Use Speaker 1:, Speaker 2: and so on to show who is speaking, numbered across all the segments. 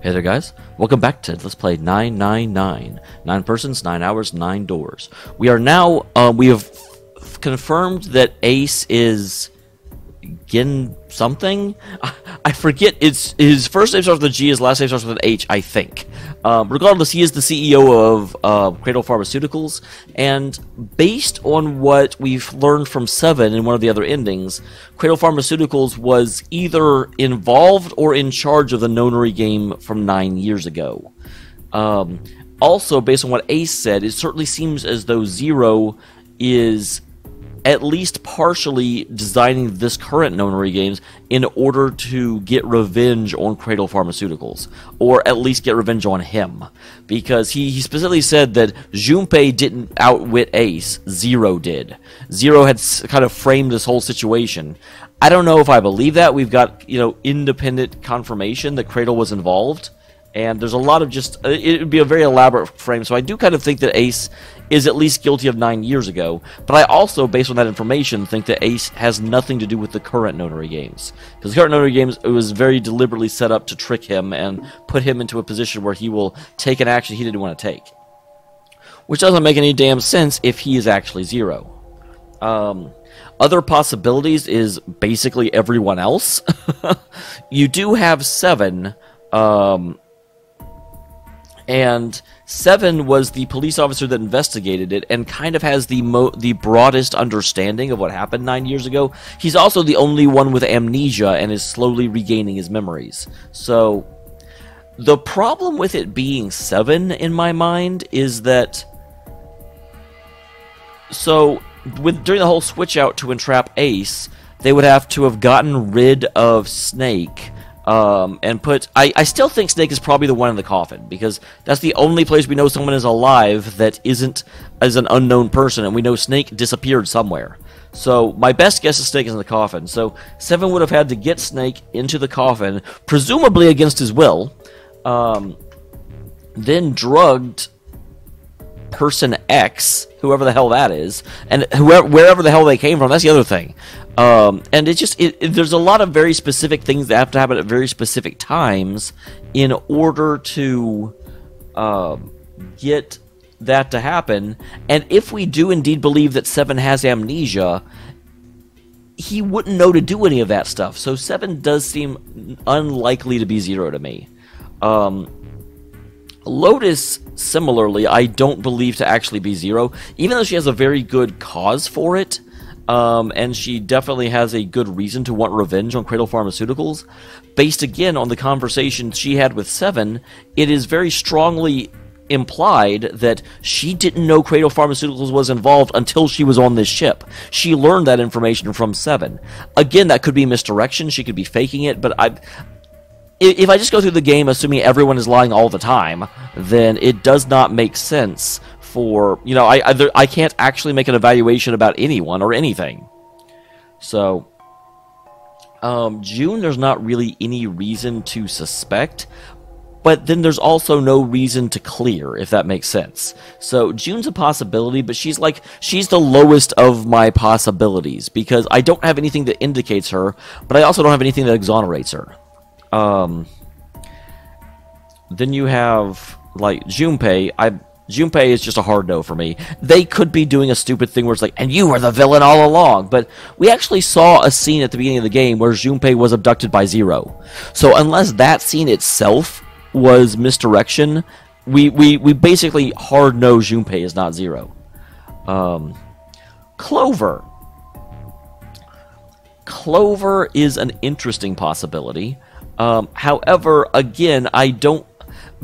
Speaker 1: Hey there guys, welcome back to Let's Play 999. 9 persons, 9 hours, 9 doors. We are now, we have confirmed that Ace is Gin something? I forget, his first name starts with a G, his last name starts with an H, I think. Regardless, he is the CEO of Cradle Pharmaceuticals, and based on what we've learned from 7 in one of the other endings, Cradle Pharmaceuticals was either involved or in charge of the Nonary game from 9 years ago. Also, based on what Ace said, it certainly seems as though Zero is at least partially designing this current Nonary games in order to get revenge on Cradle Pharmaceuticals, or at least get revenge on him, because he specifically said that Junpei didn't outwit Ace, Zero did. Zero had kind of framed this whole situation. I don't know if I believe that. We've got, independent confirmation that Cradle was involved, and there's a lot of just, it would be a very elaborate frame, so I do kind of think that Ace is at least guilty of 9 years ago, but I also, based on that information, think that Ace has nothing to do with the current Nonary games. Because the current Nonary games, it was very deliberately set up to trick him and put him into a position where he will take an action he didn't want to take. Which doesn't make any damn sense if he is actually Zero. Other possibilities is basically everyone else. You do have 7, and 7 was the police officer that investigated it and kind of has the broadest understanding of what happened 9 years ago. He's also the only one with amnesia and is slowly regaining his memories. So, the problem with it being 7, in my mind, is that... So, during the whole switch out to entrap Ace, they would have to have gotten rid of Snake... and put... I still think Snake is probably the one in the coffin, because that's the only place we know someone is alive that isn't as an unknown person, and we know Snake disappeared somewhere. So, my best guess is Snake is in the coffin. So, 7 would have had to get Snake into the coffin, presumably against his will, then drugged Person X, whoever the hell that is, and wherever the hell they came from, that's the other thing. And it's just, there's a lot of very specific things that have to happen at very specific times in order to get that to happen. And if we do indeed believe that 7 has amnesia, he wouldn't know to do any of that stuff. So 7 does seem unlikely to be Zero to me. Lotus, similarly, I don't believe to actually be Zero, even though she has a very good cause for it. And she definitely has a good reason to want revenge on Cradle Pharmaceuticals. Based again on the conversation she had with 7, it is very strongly implied that she didn't know Cradle Pharmaceuticals was involved until she was on this ship. She learned that information from 7. Again, that could be misdirection, she could be faking it, but if I just go through the game assuming everyone is lying all the time, then it does not make sense for, I can't actually make an evaluation about anyone or anything. So, June, there's not really any reason to suspect, but then there's also no reason to clear, if that makes sense. So, June's a possibility, but she's the lowest of my possibilities, because I don't have anything that indicates her, but I also don't have anything that exonerates her. Then you have, Junpei. Junpei is just a hard no for me. They could be doing a stupid thing where it's like, and you were the villain all along, but we actually saw a scene at the beginning of the game where Junpei was abducted by Zero. So unless that scene itself was misdirection, we basically hard no Junpei is not Zero. Clover. Clover is an interesting possibility. However, again, I don't...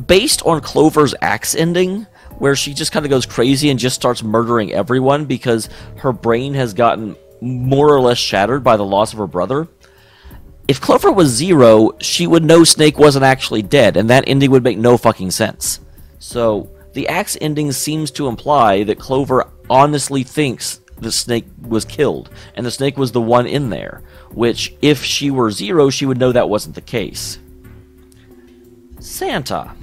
Speaker 1: Based on Clover's axe ending, where she just kind of goes crazy and just starts murdering everyone because her brain has gotten more or less shattered by the loss of her brother, if Clover was Zero, she would know Snake wasn't actually dead, and that ending would make no fucking sense. So, the axe ending seems to imply that Clover honestly thinks the Snake was killed, and the Snake was the one in there, which, if she were Zero, she would know that wasn't the case. Santa.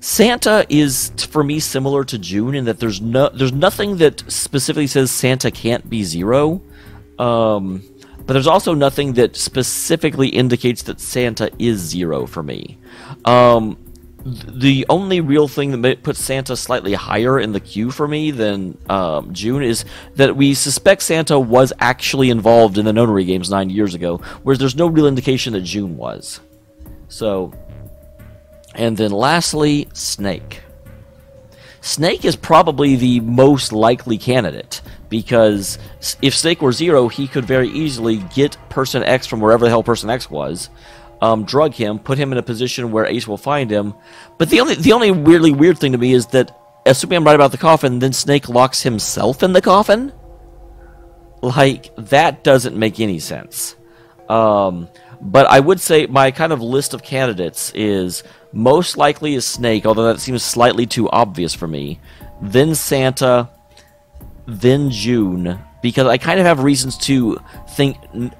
Speaker 1: Santa is, for me, similar to June in that there's nothing that specifically says Santa can't be Zero. but there's also nothing that specifically indicates that Santa is 0 for me. The only real thing that puts Santa slightly higher in the queue for me than June is that we suspect Santa was actually involved in the Notary games 9 years ago, whereas there's no real indication that June was. So, and then lastly, Snake. Snake is probably the most likely candidate, because if Snake were 0, he could very easily get Person X from wherever the hell Person X was, drug him, put him in a position where Ace will find him. But the only weirdly weird thing to me is that, assuming I'm right about the coffin, then Snake locks himself in the coffin? Like, that doesn't make any sense. But I would say my kind of list of candidates is most likely is Snake, although that seems slightly too obvious for me. Then Santa, then June, because I kind of have reasons to think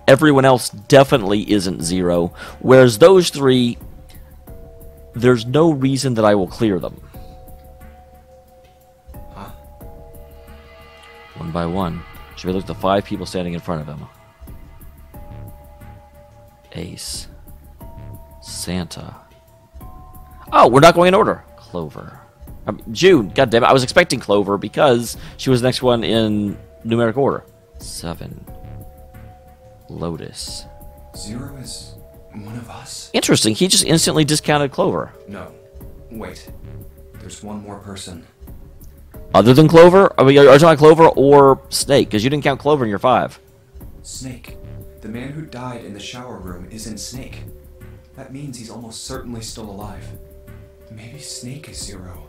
Speaker 1: everyone else definitely isn't 0, whereas those 3, there's no reason that I will clear them.
Speaker 2: Huh?
Speaker 1: One by one. Should we look at the 5 people standing in front of him? Ace. Santa. Oh, we're not going in order. Clover. June. God damn it. I was expecting Clover because she was the next one in numeric order. 7. Lotus.
Speaker 2: 0 is one of us?
Speaker 1: Interesting. He just instantly discounted Clover.
Speaker 2: No. Wait. There's one more person.
Speaker 1: Other than Clover? I mean, are you talking about Clover or Snake? Because you didn't count Clover in your 5.
Speaker 2: Snake. The man who died in the shower room isn't Snake. That means he's almost certainly still alive. Maybe Snake is 0.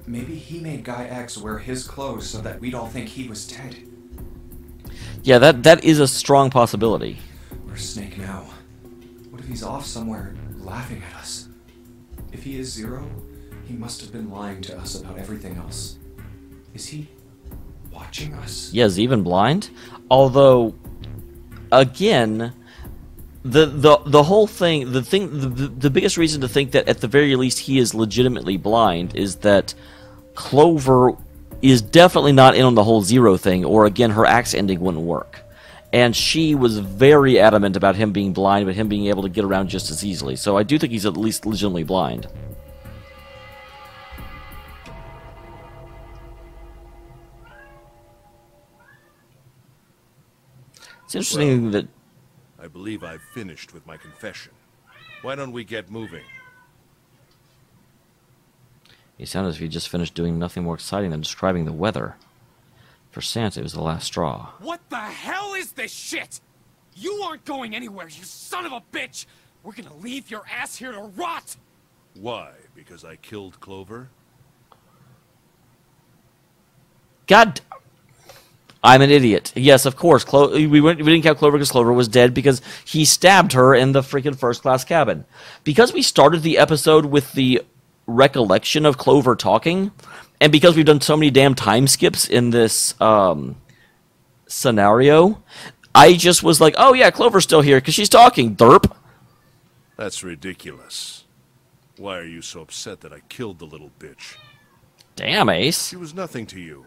Speaker 2: Maybe he made Guy X wear his clothes so that we'd all think he was dead.
Speaker 1: Yeah, that is a strong possibility.
Speaker 2: Where's Snake now? What if he's off somewhere laughing at us? If he is 0, he must have been lying to us about everything else. Is he watching us?
Speaker 1: Yeah, is he even blind? Although, again, the whole thing, the biggest reason to think that at the very least he is legitimately blind is that Clover is definitely not in on the whole 0 thing, or again, her axe ending wouldn't work. And she was very adamant about him being blind, but him being able to get around just as easily. So I do think he's at least legitimately blind. It's interesting that...
Speaker 3: I believe I've finished with my confession. Why don't we get moving?
Speaker 1: He sounded as if he just finished doing nothing more exciting than describing the weather. For Santa, it was the last straw.
Speaker 4: What the hell is this shit? You aren't going anywhere, you son of a bitch! We're gonna leave your ass here to rot!
Speaker 3: Why? Because I killed Clover?
Speaker 1: God... I'm an idiot. Yes, of course. We didn't count Clover because Clover was dead because he stabbed her in the freaking first-class cabin. Because we started the episode with the recollection of Clover talking, and because we've done so many damn time skips in this scenario, I just was like, oh yeah, Clover's still here because she's talking, derp.
Speaker 3: That's ridiculous. Why are you so upset that I killed the little bitch?
Speaker 1: Damn, Ace.
Speaker 3: She was nothing to you.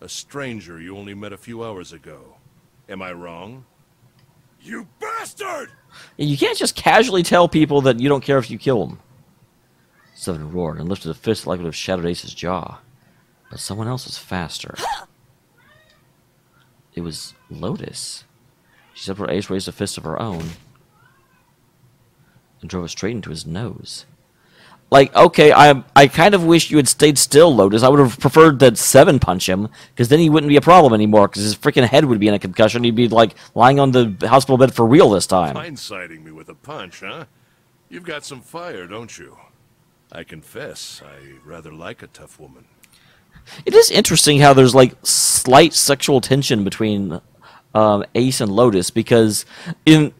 Speaker 3: A stranger you only met a few hours ago. Am I wrong? You bastard!
Speaker 1: You can't just casually tell people that you don't care if you kill them. 7 roared and lifted a fist like it would have shattered Ace's jaw. But someone else was faster. It was Lotus. She said where Ace raised a fist of her own and drove it straight into his nose. Like, okay, I kind of wish you had stayed still, Lotus. I would have preferred that 7 punch him, because then he wouldn't be a problem anymore, because his freaking head would be in a concussion. He'd be, like, lying on the hospital bed for real this time.
Speaker 3: Blindsiding me with a punch, huh? You've got some fire, don't you? I confess, I rather like a tough woman.
Speaker 1: It is interesting how there's, like, slight sexual tension between Ace and Lotus, because in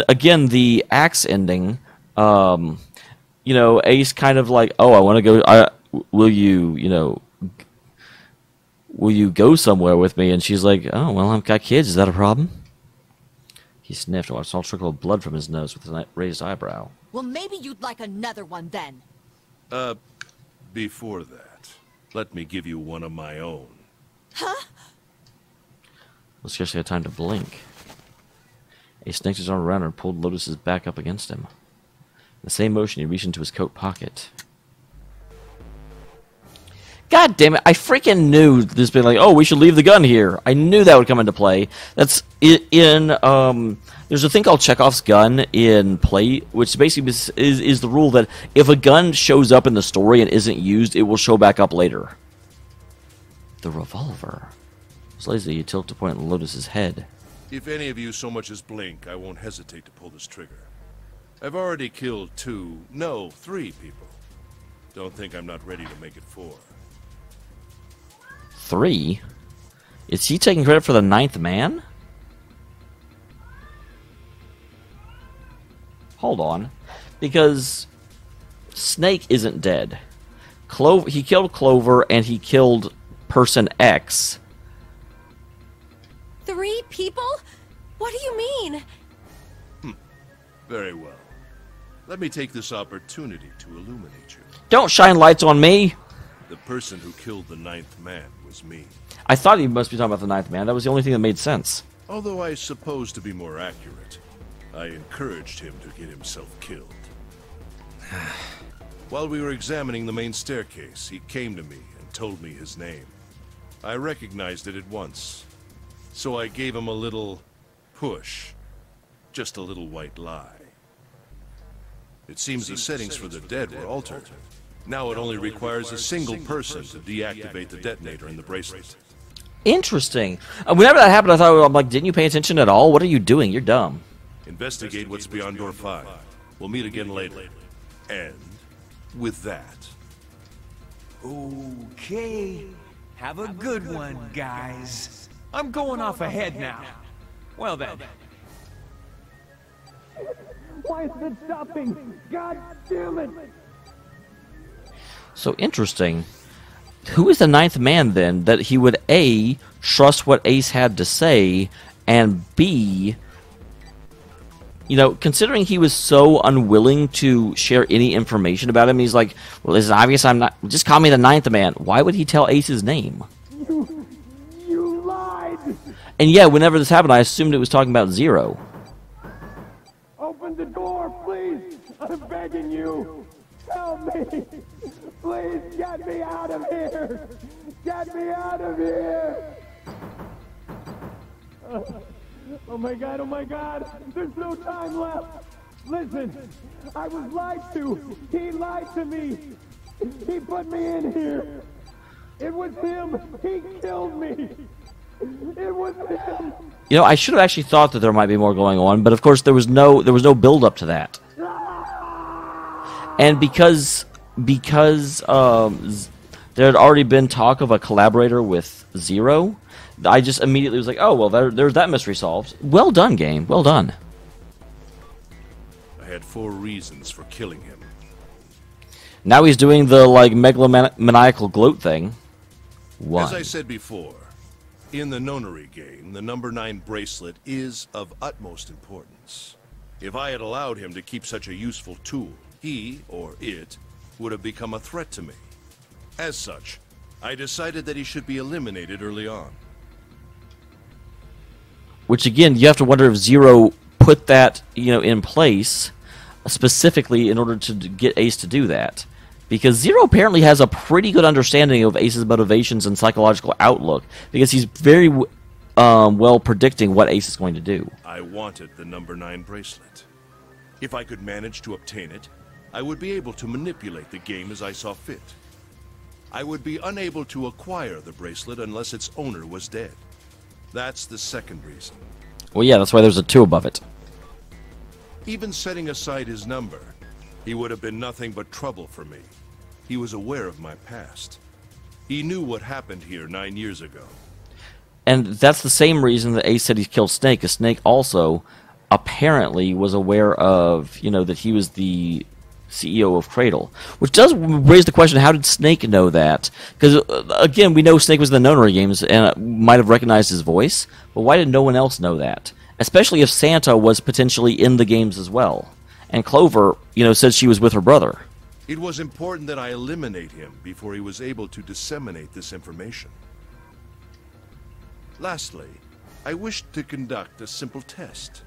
Speaker 1: again, the axe ending, you know, Ace kind of like, oh, I want to go, will you go somewhere with me? And she's like, oh, well, I've got kids, is that a problem? He sniffed and watched a small trickle of blood from his nose with a raised eyebrow.
Speaker 5: Well, maybe you'd like another one then.
Speaker 3: Before that, let me give you one of my own.
Speaker 5: Huh?
Speaker 1: Well, scarcely had time to blink. Ace snaked his arm around her and pulled Lotus's back up against him. In the same motion, he reached into his coat pocket. God damn it, I freaking knew this being like, oh, we should leave the gun here. I knew that would come into play. That's in, there's a thing called Chekhov's gun in Play, which basically is the rule that if a gun shows up in the story and isn't used, it will show back up later. The revolver. Slowly, you tilt to point at Lotus's head.
Speaker 3: If any of you so much as blink, I won't hesitate to pull this trigger. I've already killed 3 people. Don't think I'm not ready to make it 4.
Speaker 1: 3? Is he taking credit for the 9th man? Hold on. Because Snake isn't dead. He killed Clover and he killed Person X.
Speaker 5: 3 people? What do you mean?
Speaker 3: Very well. Let me take this opportunity to illuminate you.
Speaker 1: Don't shine lights on me!
Speaker 3: The person who killed the 9th man was me.
Speaker 1: I thought he must be talking about the 9th man. That was the only thing that made sense.
Speaker 3: Although I suppose to be more accurate, I encouraged him to get himself killed. While we were examining the main staircase, he came to me and told me his name. I recognized it at once, so I gave him a little push. Just a little white lie. It seems the settings for the dead were altered. Now it only requires a single person to deactivate the detonator in the bracelet.
Speaker 1: Interesting. Whenever that happened, I thought, I'm like, didn't you pay attention at all? What are you doing? You're dumb.
Speaker 3: Investigate what's beyond door 5. We'll meet again later. And with that...
Speaker 6: Okay. Have a good one, guys. I'm going off ahead now. Well then. Why is it stopping? God damn it!
Speaker 1: So interesting. Who is the 9th man, then, that he would, A, trust what Ace had to say, and B, you know, considering he was so unwilling to share any information about him, he's like, well, it's obvious I'm not, just call me the 9th man. Why would he tell Ace's name?
Speaker 6: You lied!
Speaker 1: And yeah, whenever this happened, I assumed it was talking about Zero.
Speaker 6: Open the door, please! I'm begging you! Help me! Please get me out of here! Get me out of here! Oh my god, oh my god! There's no time left! Listen! I was lied to! He lied to me! He put me in here! It was him! He killed me! It was him!
Speaker 1: You know, I should have actually thought that there might be more going on, but of course there was no build up to that. And because there had already been talk of a collaborator with Zero, I just immediately was like, oh, well, there's that mystery solved. Well done, game. Well done.
Speaker 3: I had 4 reasons for killing him.
Speaker 1: Now he's doing the, like, megalomaniacal gloat thing. 1.
Speaker 3: As I said before, in the nonary game, the number 9 bracelet is of utmost importance. If I had allowed him to keep such a useful tool, he, or it, would have become a threat to me. As such, I decided that he should be eliminated early on.
Speaker 1: Which, again, you have to wonder if Zero put that, you know, in place specifically in order to get Ace to do that. Because Zero apparently has a pretty good understanding of Ace's motivations and psychological outlook, because he's very well predicting what Ace is going to do.
Speaker 3: I wanted the number 9 bracelet. If I could manage to obtain it, I would be able to manipulate the game as I saw fit. I would be unable to acquire the bracelet unless its owner was dead. That's the second reason.
Speaker 1: Well, yeah, that's why there's a 2 above it.
Speaker 3: Even setting aside his number, he would have been nothing but trouble for me. He was aware of my past. He knew what happened here 9 years ago.
Speaker 1: And that's the same reason that Ace said he killed Snake, because Snake also apparently was aware of, you know, that he was the CEO of Cradle. Which does raise the question, how did Snake know that? Because, again, we know Snake was in the nonary games and might have recognized his voice, but why did no one else know that? Especially if Santa was potentially in the games as well. And Clover, you know, said she was with her brother.
Speaker 3: It was important that I eliminate him before he was able to disseminate this information. Lastly, I wished to conduct a simple test.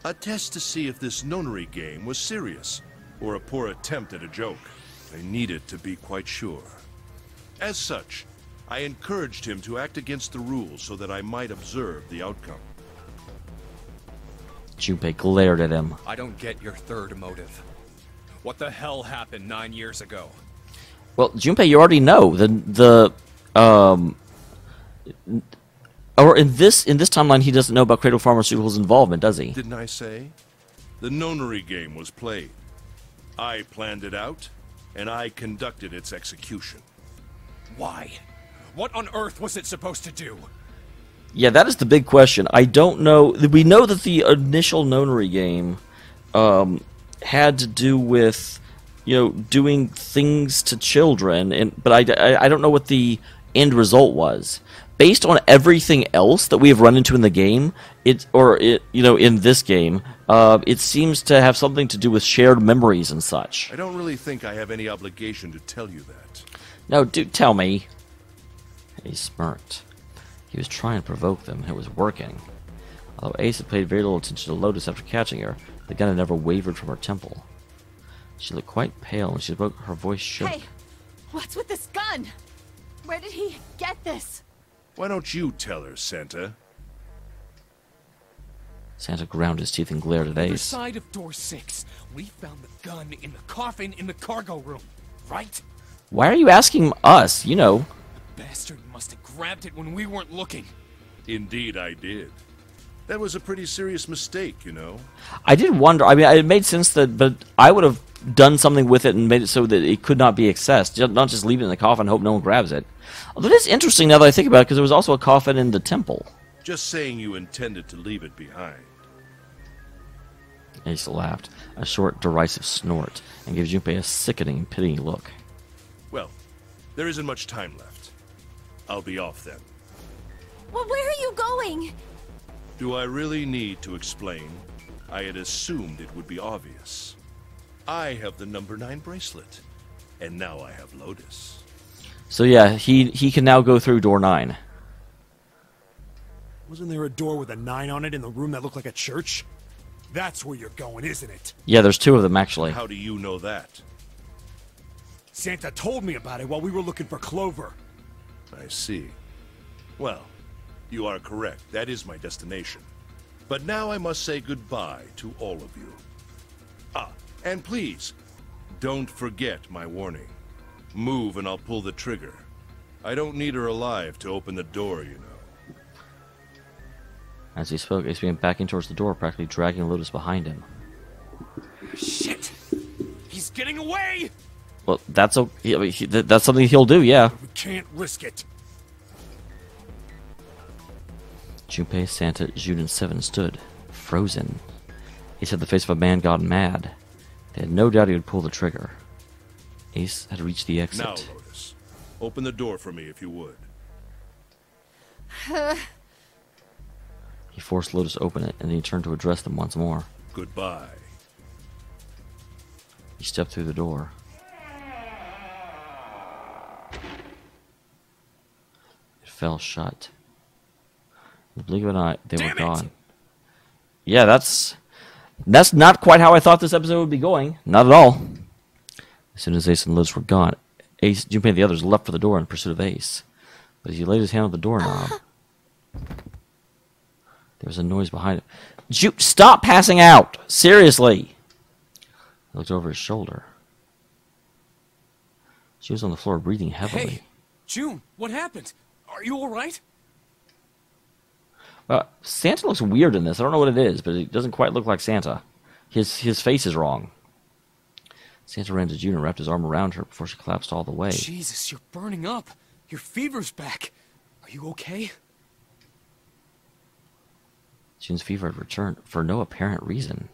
Speaker 3: A test to see if this nonary game was serious, or a poor attempt at a joke. I needed to be quite sure. As such, I encouraged him to act against the rules so that I might observe the outcome.
Speaker 1: Junpei glared at him.
Speaker 4: I don't get your third motive. What the hell happened 9 years ago?
Speaker 1: Well, Junpei, you already know or in this timeline, he doesn't know about Cradle Pharmaceuticals' involvement, does he?
Speaker 3: Didn't I say? The nonary game was played. I planned it out, and I conducted its execution.
Speaker 4: Why? What on earth was it supposed to do?
Speaker 1: Yeah, that is the big question. I don't know. We know that the initial nonary game had to do with, doing things to children, but I don't know what the end result was. Based on everything else that we have run into in the game, in this game, it seems to have something to do with shared memories and such.
Speaker 3: I don't really think I have any obligation to tell you that.
Speaker 1: No, dude, tell me. He smirked. He was trying to provoke them, and it was working. Although Ace had paid very little attention to Lotus after catching her, the gun had never wavered from her temple. She looked quite pale, and she spoke. Her voice shook.
Speaker 5: Hey, what's with this gun? Where did he get this?
Speaker 3: Why don't you tell her, Santa?
Speaker 1: Santa ground his teeth and glared at
Speaker 4: Other
Speaker 1: Ace.
Speaker 4: side of door 6, we found the gun in the coffin in the cargo room, right?
Speaker 1: Why are you asking us?
Speaker 4: Bastard must have grabbed it when we weren't looking.
Speaker 3: Indeed, I did. That was a pretty serious mistake,
Speaker 1: I did wonder. I mean, it made sense but I would have done something with it and made it so that it could not be accessed. Not just leave it in the coffin and hope no one grabs it. Although it is interesting now that I think about it, because there was also a coffin in the temple.
Speaker 3: Just saying you intended to leave it behind.
Speaker 1: Ace laughed, a short, derisive snort, and gave Junpei a sickening, pitying look.
Speaker 3: Well, there isn't much time left. I'll be off then.
Speaker 5: Well, where are you going?
Speaker 3: Do I really need to explain? I had assumed it would be obvious. I have the number 9 bracelet, and now I have Lotus.
Speaker 1: So yeah, he can now go through door 9.
Speaker 7: Wasn't there a door with a 9 on it in the room that looked like a church? That's where you're going, isn't it?
Speaker 1: Yeah, there's 2 of them, actually.
Speaker 3: How do you know that?
Speaker 7: Santa told me about it while we were looking for Clover.
Speaker 3: I see. Well, you are correct. That is my destination. But now I must say goodbye to all of you. Ah, and please, don't forget my warning. Move and I'll pull the trigger. I don't need her alive to open the door,
Speaker 1: As he spoke, Ace began backing towards the door, practically dragging Lotus behind him.
Speaker 4: Shit! He's getting away!
Speaker 1: Well, that's that's something he'll do, yeah.
Speaker 7: We can't risk it.
Speaker 1: Junpei, Santa, June, and Seven stood, frozen. Ace had the face of a man gone mad. They had no doubt he would pull the trigger. Ace had reached the exit.
Speaker 3: Now, Lotus, open the door for me if you would.
Speaker 1: He forced Lotus to open it, and then he turned to address them once more.
Speaker 3: Goodbye.
Speaker 1: He stepped through the door. It fell shut. In the blink of an eye, they were gone. Yeah, that's not quite how I thought this episode would be going. Not at all. As soon as Ace and Lotus were gone, Junpei and the others leapt for the door in pursuit of Ace. But as he laid his hand on the doorknob, there was a noise behind him. Stop passing out! Seriously! He looked over his shoulder. She was on the floor, breathing heavily.
Speaker 4: Hey, June, what happened? Are you alright?
Speaker 1: Santa looks weird in this. I don't know what it is, but it doesn't quite look like Santa. His face is wrong. Santa ran to June and wrapped his arm around her before she collapsed all the way.
Speaker 4: Jesus, you're burning up. Your fever's back. Are you okay?
Speaker 1: June's fever had returned for no apparent reason.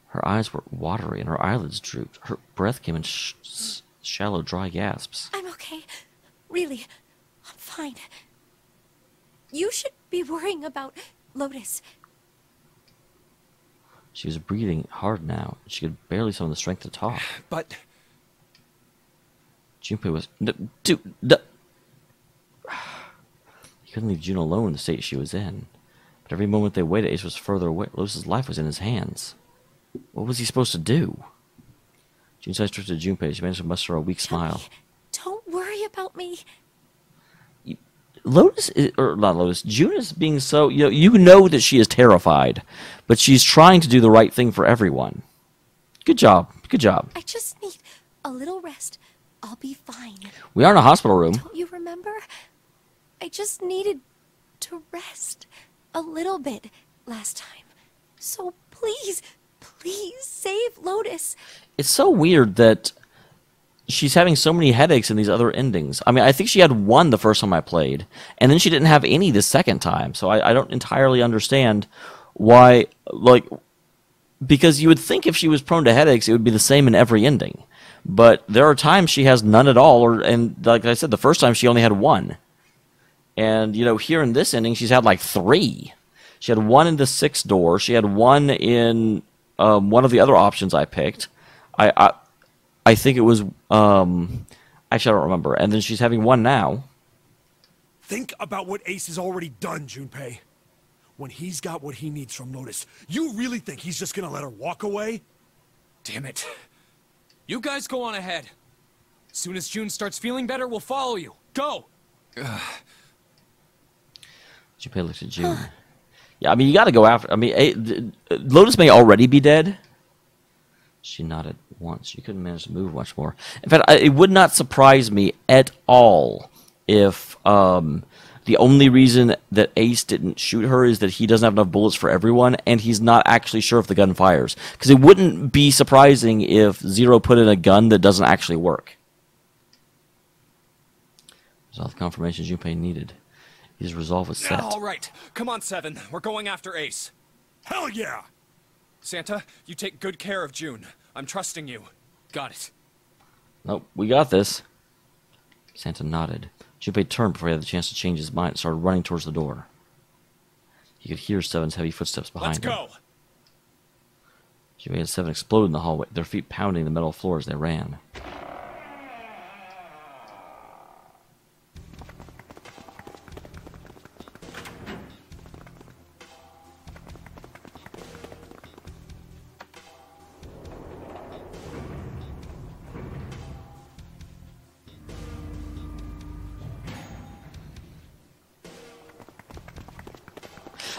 Speaker 1: Her eyes were watery and her eyelids drooped. Her breath came in shallow, dry gasps.
Speaker 5: I'm okay. Really, I'm fine. You should be worrying about Lotus.
Speaker 1: She was breathing hard now. She could barely summon the strength to talk.
Speaker 4: But...
Speaker 1: Junpei was... He couldn't leave June alone in the state she was in. But every moment they waited, Ace was further away. Lotus's life was in his hands. What was he supposed to do? June's eyes drifted to Junpei. She managed to muster a weak smile.
Speaker 5: Don't worry about me.
Speaker 1: Lotus, or not Lotus, June is being so, you know that she is terrified, but she's trying to do the right thing for everyone. Good job. Good job.
Speaker 5: I just need a little rest. I'll be fine.
Speaker 1: We are in a hospital room.
Speaker 5: Don't you remember? I just needed to rest a little bit last time. So please, please save Lotus.
Speaker 1: It's so weird that she's having so many headaches in these other endings. I mean, I think she had one the first time I played, and then she didn't have any the second time. So I don't entirely understand why, like, because you would think if she was prone to headaches, it would be the same in every ending. But there are times she has none at all, and like I said, the first time she only had one. And, here in this ending, she's had like 3. She had one in the 6th door. She had one in one of the other options I picked. I think it was, actually I don't remember. And then she's having one now.
Speaker 7: Think about what Ace has already done, Junpei. When he's got what he needs from Lotus, you really think he's just gonna let her walk away?
Speaker 4: Damn it. You guys go on ahead. As soon as June starts feeling better, we'll follow you. Go!
Speaker 1: Junpei looks at June. Yeah, I mean, you gotta go after, I mean, Lotus may already be dead. She nodded once. She couldn't manage to move much more. In fact, it would not surprise me at all if the only reason that Ace didn't shoot her is that he doesn't have enough bullets for everyone, and he's not actually sure if the gun fires. Because it wouldn't be surprising if Zero put in a gun that doesn't actually work. That's all the confirmation Junpei needed. His resolve was set.
Speaker 4: All right. Come on, Seven. We're going after Ace.
Speaker 7: Hell yeah!
Speaker 4: Santa, you take good care of June. I'm trusting you. Got it.
Speaker 1: Nope, we got this. Santa nodded. Junpei turned before he had the chance to change his mind and started running towards the door. He could hear Seven's heavy footsteps behind him.
Speaker 4: Let's go!
Speaker 1: Junpei and Seven exploded in the hallway, their feet pounding the metal floor as they ran.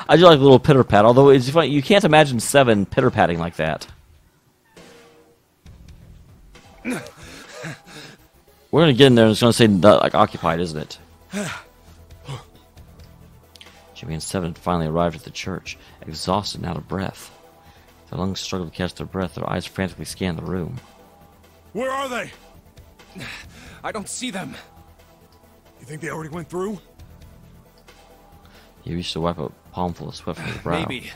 Speaker 1: I do like a little pitter pat, although it's funny, you can't imagine Seven pitter patting like that. We're gonna get in there and it's gonna say like occupied, isn't it? Jimmy and Seven finally arrived at the church, exhausted and out of breath. Their lungs struggled to catch their breath, their eyes frantically scanned the room.
Speaker 7: Where are they?
Speaker 4: I don't see them.
Speaker 7: You think they already went through?
Speaker 1: He reached to wipe a palmful of sweat from his brow.
Speaker 4: Maybe.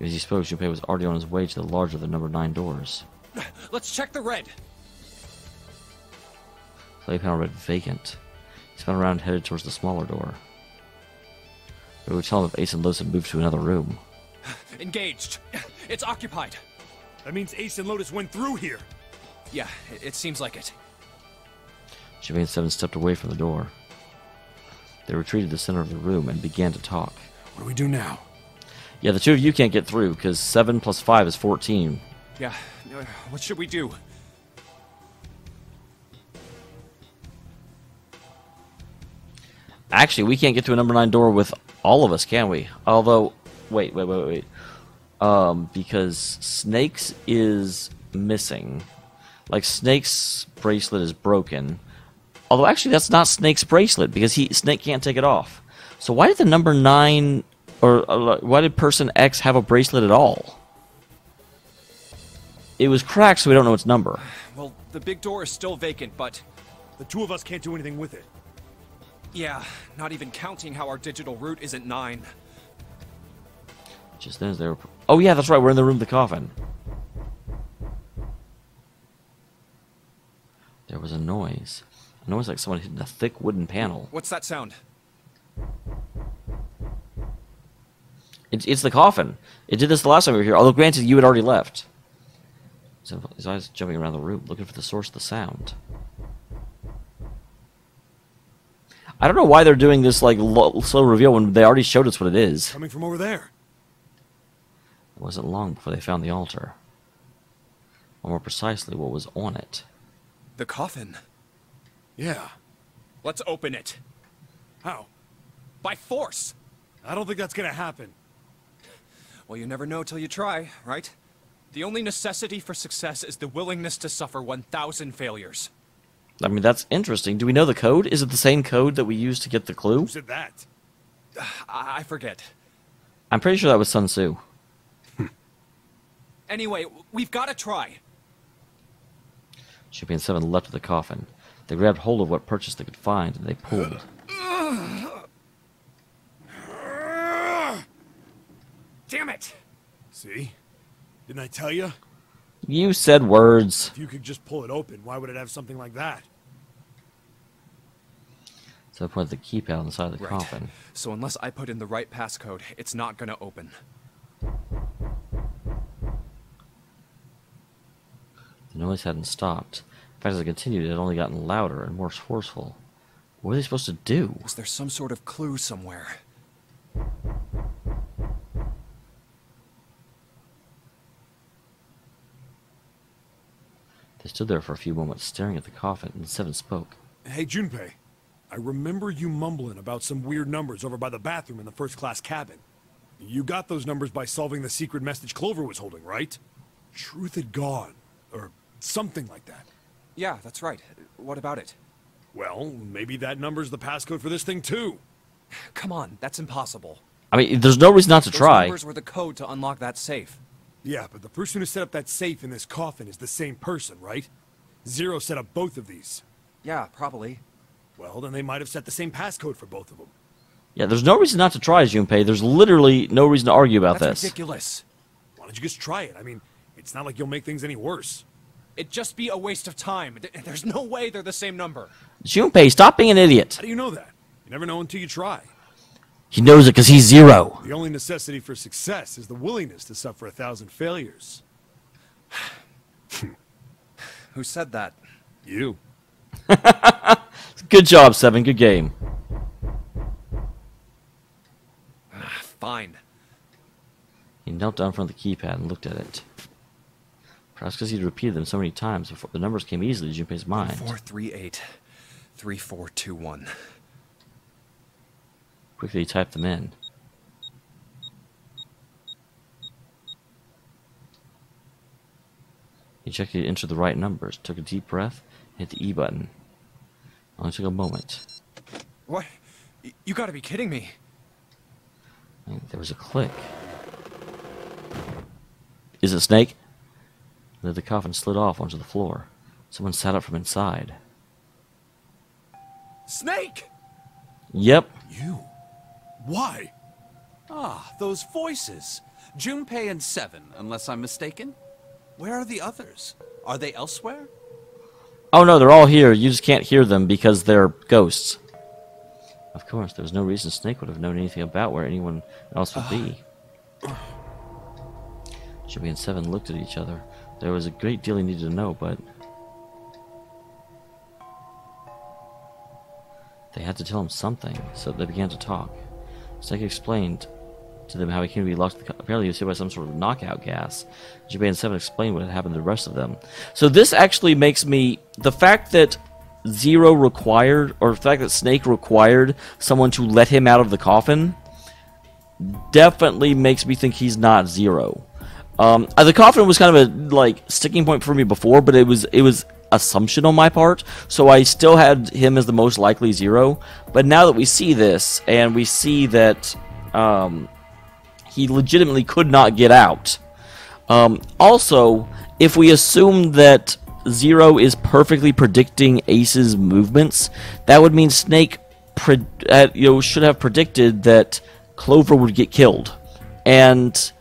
Speaker 1: As he spoke, Junpei was already on his way to the larger of the number 9 doors.
Speaker 4: Let's check the red.
Speaker 1: Play panel read vacant. He spun around and headed towards the smaller door. It would tell him if Ace and Lotus had moved to another room.
Speaker 4: Engaged. It's occupied.
Speaker 7: That means Ace and Lotus went through here.
Speaker 4: Yeah, it seems like it.
Speaker 1: Junpei and Seven stepped away from the door. They retreated to the center of the room and began to talk.
Speaker 7: What do we do now?
Speaker 1: Yeah, the two of you can't get through, because 7 plus 5 is 14.
Speaker 4: Yeah, what should we do?
Speaker 1: Actually, we can't get to a number 9 door with all of us, can we? Although, wait. Because Snake's is missing. Like, Snake's bracelet is broken. Although, actually, that's not Snake's bracelet, because Snake can't take it off. So why did the number 9, or why did person X have a bracelet at all? It was cracked, so we don't know its number.
Speaker 4: Well, the big door is still vacant, but...
Speaker 7: The two of us can't do anything with it.
Speaker 4: Yeah, not even counting how our digital route isn't 9.
Speaker 1: Just then as they were... Oh yeah, that's right, we're in the room with the coffin. There was a noise. A noise like someone hitting a thick wooden panel.
Speaker 4: What's that sound?
Speaker 1: It's the coffin. It did this the last time we were here, although granted, you had already left. His eyes jumping around the room, looking for the source of the sound. I don't know why they're doing this like slow reveal when they already showed us what it is.
Speaker 7: Coming from over there.
Speaker 1: It wasn't long before they found the altar. Or more precisely, what was on it.
Speaker 2: The coffin.
Speaker 7: Yeah.
Speaker 4: Let's open it.
Speaker 7: How?
Speaker 4: By force.
Speaker 7: I don't think that's gonna happen.
Speaker 2: Well, you never know till you try, right?
Speaker 4: The only necessity for success is the willingness to suffer 1,000 failures.
Speaker 1: I mean, that's interesting. Do we know the code? Is it the same code that we used to get the clue?
Speaker 7: Who said that?
Speaker 4: I forget.
Speaker 1: I'm pretty sure that was Sun Tzu.
Speaker 4: Anyway, we've got to try.
Speaker 1: Chippy and Seven leapt to the coffin. They grabbed hold of what purchase they could find, and they pulled.
Speaker 4: Damn it!
Speaker 7: See? Didn't I tell you?
Speaker 1: You said words.
Speaker 7: If you could just pull it open, why would it have something like that?
Speaker 1: So I pointed the keypad on the side of the
Speaker 2: Right.
Speaker 1: coffin.
Speaker 2: So unless I put in the right passcode, it's not gonna open.
Speaker 1: The noise hadn't stopped. In fact, as it continued, it had only gotten louder and more forceful. What were they supposed to do?
Speaker 2: Was there some sort of clue somewhere?
Speaker 1: They stood there for a few moments, staring at the coffin, and Seven spoke.
Speaker 7: Hey, Junpei. I remember you mumbling about some weird numbers over by the bathroom in the first-class cabin. You got those numbers by solving the secret message Clover was holding, right? Truth had gone, or something like that.
Speaker 2: Yeah, that's right. What about it?
Speaker 7: Well, maybe that number's the passcode for this thing, too.
Speaker 2: Come on, that's impossible.
Speaker 1: I mean, there's no reason not to
Speaker 2: Those
Speaker 1: try.
Speaker 2: numbers were the code to unlock that safe.
Speaker 7: Yeah, but the person who set up that safe in this coffin is the same person, right? Zero set up both of these.
Speaker 2: Yeah, probably.
Speaker 7: Well, then they might have set the same passcode for both of them.
Speaker 1: Yeah, there's no reason not to try, Junpei. There's literally no reason to argue about
Speaker 2: That's
Speaker 1: this.
Speaker 2: ridiculous.
Speaker 7: Why don't you just try it? I mean, it's not like you'll make things any worse.
Speaker 4: It'd just be a waste of time. There's no way they're the same number.
Speaker 1: Junpei, stop being an idiot.
Speaker 7: How do you know that? You never know until you try.
Speaker 1: He knows it because he's Zero.
Speaker 7: The only necessity for success is the willingness to suffer 1,000 failures.
Speaker 2: Who said that?
Speaker 7: You.
Speaker 1: Good job, Seven. Good game.
Speaker 2: Fine.
Speaker 1: He knelt down in front of the keypad and looked at it. Perhaps because he'd repeated them so many times before the numbers came easily to Junpei's mind.
Speaker 2: 438 3421.
Speaker 1: Quickly he typed them in. He checked he'd entered the right numbers, took a deep breath, and hit the E button. It only took a moment.
Speaker 2: What? You gotta be kidding me.
Speaker 1: And there was a click. Is it Snake? Then the coffin slid off onto the floor. Someone sat up from inside.
Speaker 2: Snake!
Speaker 1: Yep.
Speaker 7: You? Why?
Speaker 8: Ah, those voices. Junpei and Seven, unless I'm mistaken. Where are the others? Are they elsewhere?
Speaker 1: Oh no, they're all here. You just can't hear them because they're ghosts. Of course, there was no reason Snake would have known anything about where anyone else would be. Chippy and Seven looked at each other. There was a great deal he needed to know, but they had to tell him something, so they began to talk. Snake explained to them how he came to be locked. Apparently, he was hit by some sort of knockout gas. Chippy and Seven explained what had happened to the rest of them. So this actually makes me, the fact that Zero required, or the fact that Snake required someone to let him out of the coffin, definitely makes me think he's not Zero. The coffin was kind of a like sticking point for me before, but it was assumption on my part, so I still had him as the most likely Zero. But now that we see this, and we see that he legitimately could not get out. Also, if we assume that Zero is perfectly predicting Ace's movements, that would mean Snake should have predicted that Clover would get killed. And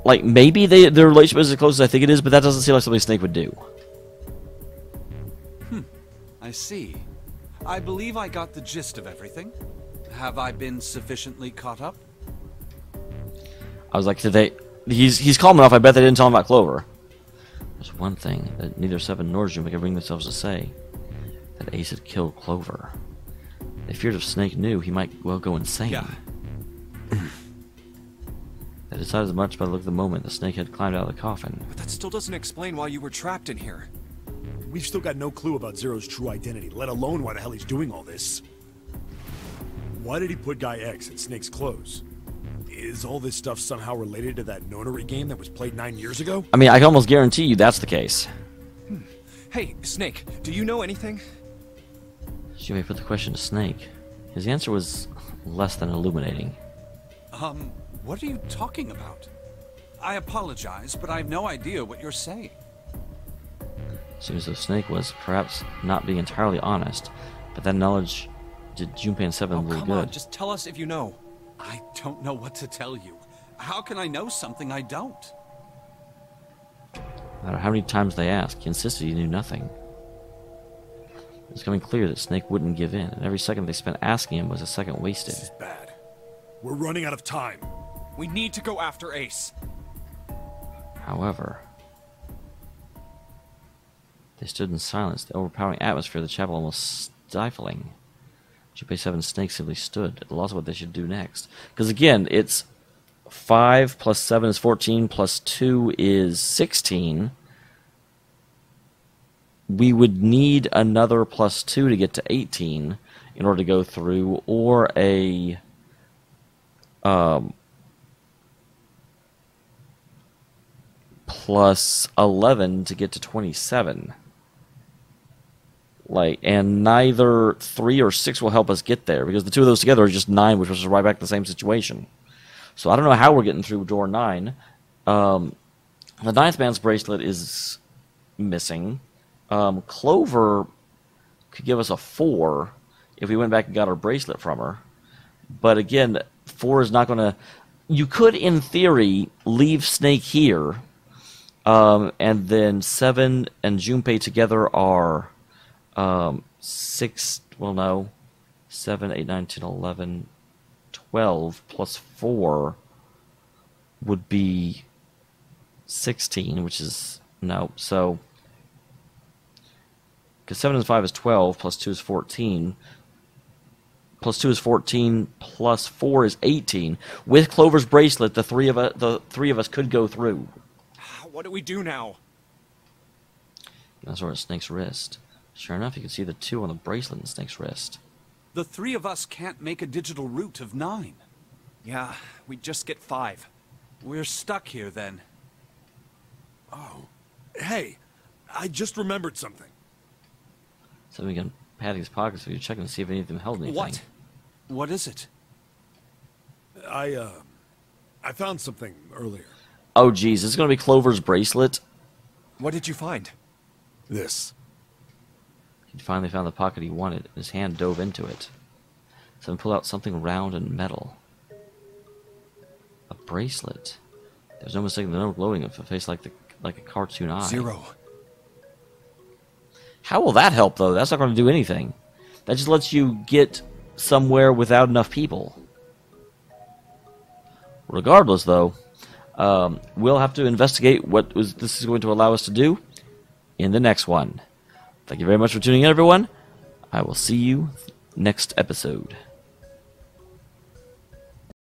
Speaker 1: like maybe their relationship is as close as I think it is, but that doesn't seem like something Snake would do.
Speaker 8: I see. I believe I got the gist of everything. Have I been sufficiently caught up?
Speaker 1: I was like, he's calm enough, I bet they didn't tell him about Clover. There's one thing that neither Seven nor Juma could bring themselves to say. That Ace had killed Clover. They feared if Snake knew, he might well go insane.
Speaker 2: Yeah.
Speaker 1: They decided as much by the look of the moment the Snake had climbed out of the coffin.
Speaker 2: But that still doesn't explain why you were trapped in here.
Speaker 7: We've still got no clue about Zero's true identity, let alone why the hell he's doing all this. Why did he put Guy X in Snake's clothes? Is all this stuff somehow related to that nonary game that was played 9 years ago?
Speaker 1: I mean, I can almost guarantee you that's the case.
Speaker 2: Hey, Snake, do you know anything?
Speaker 1: Junpei put the question to Snake. His answer was less than illuminating.
Speaker 8: What are you talking about? I apologize, but I have no idea what you're saying.
Speaker 1: Seems as though Snake was perhaps not being entirely honest, but that knowledge did Junpei and Seven really
Speaker 2: Come
Speaker 1: good.
Speaker 2: on, just tell us if you know.
Speaker 8: I don't know what to tell you. How can I know something I don't?
Speaker 1: No matter how many times they asked, he insisted he knew nothing. It was becoming clear that Snake wouldn't give in, and every second they spent asking him was a second wasted.
Speaker 7: This is bad. We're running out of time.
Speaker 2: We need to go after Ace.
Speaker 1: However, they stood in silence, the overpowering atmosphere of the chapel almost stifling. Junpei 7 and Snake simply stood at the loss of what they should do next. Because again, it's 5 plus 7 is 14, plus 2 is 16. We would need another plus 2 to get to 18 in order to go through, or a plus 11 to get to 27. And neither 3 or 6 will help us get there, because the two of those together are just 9, which was right back to the same situation. So I don't know how we're getting through door 9. The 9th man's bracelet is missing. Clover could give us a 4 if we went back and got our bracelet from her. But again, 4 is not going to... You could, in theory, leave Snake here, and then 7 and Junpei together are 6... Well, no. 7, 8, 9, 10, 11, 12 plus 4 would be 16, which is... No, so... Because 7 and 5 is 12, plus 2 is 14. Plus 2 is 14, plus 4 is 18. With Clover's bracelet, the three of us could go through.
Speaker 2: What do we do now?
Speaker 1: That's where Snake's wrist. Sure enough, you can see the 2 on the bracelet in Snake's wrist.
Speaker 8: The 3 of us can't make a digital route of 9.
Speaker 2: Yeah, we just get 5.
Speaker 8: We're stuck here then.
Speaker 7: Oh. Hey, I just remembered something.
Speaker 1: So we can pat his pockets so you're checking to see if any of them held anything.
Speaker 2: What?
Speaker 8: What is it?
Speaker 7: I found something earlier.
Speaker 1: Oh, geez. This is going to be Clover's bracelet.
Speaker 2: What did you find?
Speaker 7: This.
Speaker 1: He finally found the pocket he wanted, and his hand dove into it. Someone pulled out something round and metal. A bracelet. There's no mistaking the no glowing of a face like a cartoon eye.
Speaker 2: 0.
Speaker 1: How will that help, though? That's not going to do anything. That just lets you get somewhere without enough people. Regardless, though, we'll have to investigate what this is going to allow us to do in the next one. Thank you very much for tuning in, everyone. I will see you next episode.